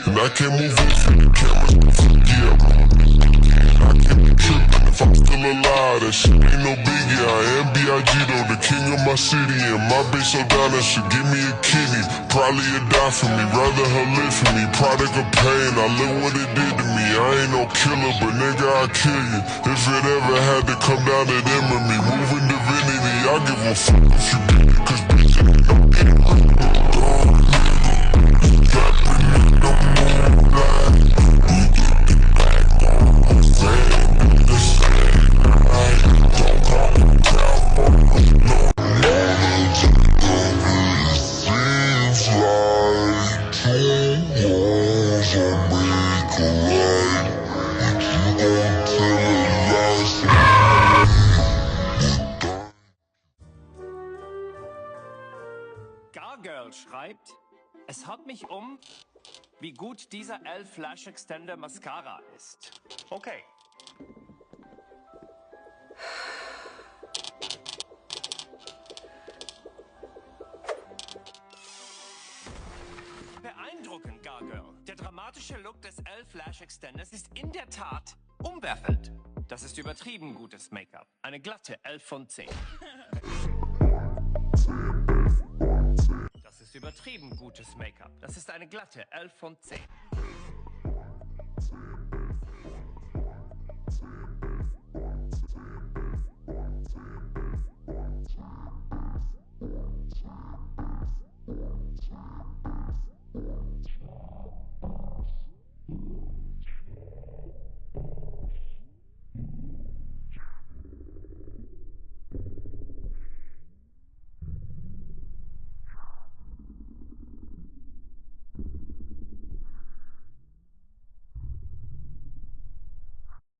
And I can't move on from the cameras, yeah. I can't be tripping if I'm still alive. That shit ain't no biggie. I am B.I.G. though, the king of my city. And my bitch so down that should give me a kidney. Probably a die for me, rather her live for me. Product of pain, I live what it did to me. I ain't no killer, but nigga, I'll kill you. If it ever had to come down to them and me. Moving divinity, I give a fuck if you beat it, cause bitch, it ain't no Gargirl schreibt, es haut mich wie gut dieser Elf Lash Extender Mascara ist. Okay. Beeindruckend, Gargirl. Der dramatische Look des Elf Lash Extenders ist in der Tat umwerfend. Das ist übertrieben gutes Make-up. Eine glatte 11 von 10. Das ist übertrieben gutes Make-up. Das ist eine glatte 11 von 10.